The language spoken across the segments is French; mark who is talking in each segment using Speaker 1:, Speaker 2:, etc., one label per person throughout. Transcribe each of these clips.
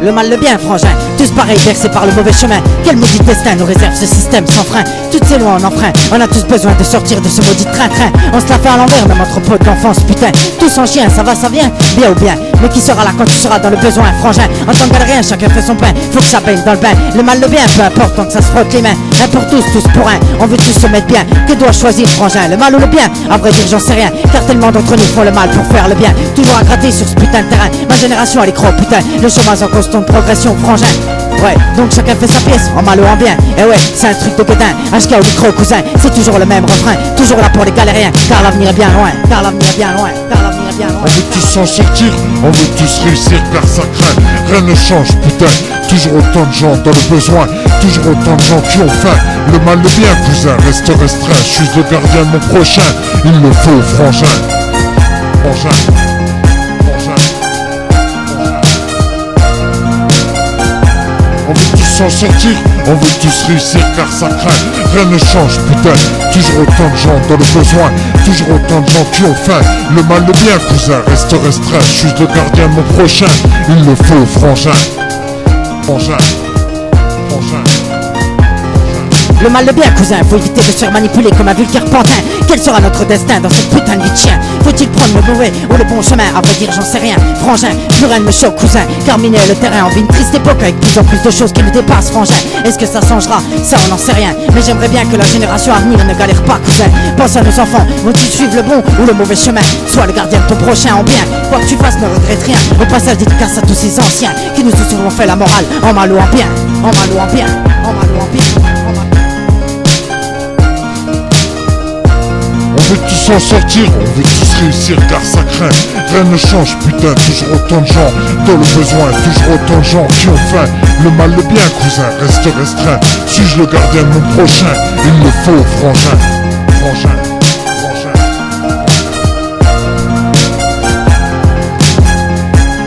Speaker 1: Le mal, le bien, frangin, tous pareils, bercés par le mauvais chemin. Quel maudit destin nous réserve ce système sans frein. Toutes ces lois on enfreint, on a tous besoin de sortir de ce maudit train-train. On se la fait à l'envers dans notre peau d'enfance, putain. Tous en chien, ça va, ça vient, bien ou bien. Mais qui sera là quand tu seras dans le besoin, frangin? En tant que galérien, chacun fait son pain, faut que ça baigne dans le bain. Le mal, le bien, peu importe, tant que ça se frotte les mains. Un pour tous, tous pour un, on veut tous se mettre bien. Que dois-je choisir, frangin, le mal ou le bien? À vrai dire, j'en sais rien, car tellement d'entre nous font le mal pour faire le bien. Toujours à gratter sur ce putain de terrain. Ma génération, elle est gros, putain. Le chômage en constante progression, frangin. Ouais, donc chacun fait sa pièce, en mal ou en bien. Et ouais, c'est un truc de guédin, HK au micro, cousin. C'est toujours le même refrain, toujours là pour les galériens. Car l'avenir est bien loin, car l'avenir est bien loin, car l'avenir est bien loin.
Speaker 2: On veut tous s'en sortir, on veut tous réussir car ça craint. Rien ne change, putain. Toujours autant de gens dans le besoin, toujours autant de gens qui ont faim. Le mal, le bien, cousin, reste restreint. Je suis le gardien de mon prochain, il me faut, frangin. Frangin. On veut tous s'en sortir, on veut tous réussir car ça craint. Rien ne change, putain. Toujours autant de gens dans le besoin, toujours autant de gens qui ont faim. Le mal, le bien, cousin, reste restreint. Je suis le gardien de mon prochain, il me faut, frangin. Frangin. Frangin.
Speaker 1: Le mal, le bien, cousin, faut éviter de se faire manipuler comme un vulgaire pantin. Quel sera notre destin dans cette putain de vie de chien? Faut-il prendre le mauvais ou le bon chemin? À vrai dire, j'en sais rien, frangin, plus rien ne me choque, cousin. Car miner le terrain, on vit une triste époque avec plus en plus de choses qui nous dépassent, frangin. Est-ce que ça changera? Ça, on n'en sait rien. Mais j'aimerais bien que la génération à venir ne galère pas, cousin. Pense à nos enfants, vont-ils suivre le bon ou le mauvais chemin? Sois le gardien de ton prochain en bien. Quoi que tu fasses, ne regrette rien. Au passage, dédicace à tous ces anciens qui nous ont souvent fait la morale, en mal ou en bien, en mal ou en bien, en mal ou en bien, en mal.
Speaker 2: On veut tous s'en sortir, on veut tous réussir car ça craint. Rien ne change, putain, toujours autant de gens dans le besoin, toujours autant de gens qui ont faim. Le mal, le bien, cousin, reste restreint. Suis-je le gardien de mon prochain? Il me faut, frangin. Frangin. Frangin.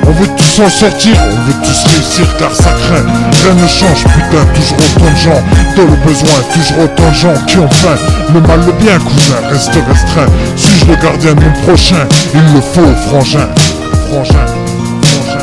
Speaker 2: On veut tous s'en sortir, on veut tous réussir car ça craint. Rien ne change, putain, toujours autant de gens dans le besoin, toujours autant de gens qui ont faim. Le mal, le bien, cousin, reste restreint. Suis-je le gardien de mon prochain? Il me faut, frangin. Frangin. Frangin.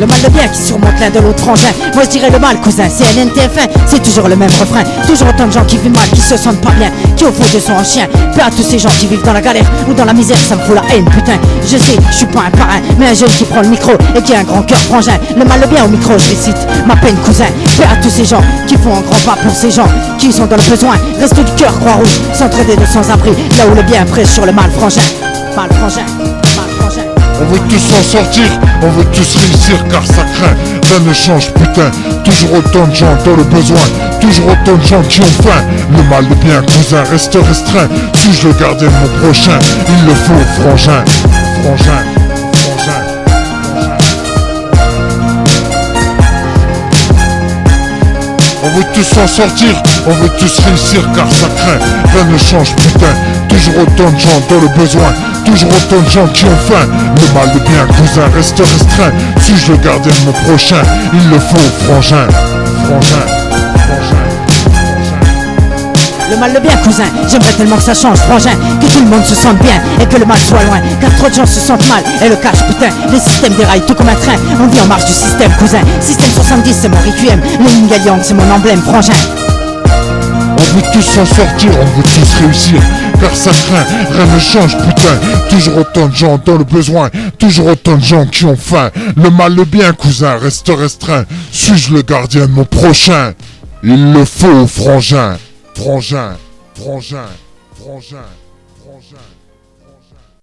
Speaker 1: Le mal, le bien qui surmonte l'un de l'autre, frangin. Moi je dirais le mal, cousin, c'est NNTF1. C'est toujours le même refrain, toujours autant de gens qui vivent mal, qui se sentent pas bien, qui au fond de sont en chien. Peu à tous ces gens qui vivent dans la galère ou dans la misère, ça me fout la haine, putain. Je sais, je suis pas un parrain, mais un jeune qui prend le micro et qui a un grand cœur, frangin. Le mal, le bien au micro, je récite ma peine, cousin. Peu à tous ces gens qui font un grand pas pour ces gens qui sont dans le besoin. Reste du cœur, Croix-Rouge, s'entraider de sans-abri, là où le bien prêche sur le mal, frangin. Mal, frangin, mal, frangin.
Speaker 2: On veut tous s'en sortir, on veut tous réussir car ça craint. Rien ne change, putain, toujours autant de gens dans le besoin, toujours autant de gens qui ont faim. Le mal, le bien, cousin, reste restreint. Suis-je le gardien de mon prochain? Il le faut, frangin. Frangin. Frangin. Frangin. On veut tous s'en sortir, on veut tous réussir car ça craint. Rien ne change, putain, toujours autant de gens dans le besoin, toujours autant de gens qui ont faim. Le mal, le bien, cousin, reste restreint. Suis-je le gardien de mon prochain? Il le faut, frangin. Frangin. Frangin.
Speaker 1: Le mal, le bien, cousin, j'aimerais tellement que ça change, frangin. Que tout le monde se sente bien et que le mal soit loin. Car trop de gens se sentent mal et le cache, putain. Les systèmes déraillent tout comme un train. On vit en marche du système, cousin. Système 70, c'est mon requiem. Le yin yang, c'est mon emblème, frangin.
Speaker 2: On veut tous s'en sortir, on veut tous réussir car ça craint, rien ne change, putain. Toujours autant de gens dans le besoin, toujours autant de gens qui ont faim. Le mal, le bien, cousin, reste restreint. Suis-je le gardien de mon prochain? Il le faut, frangin. Frangin. Frangin. Frangin. Frangin. Frangin.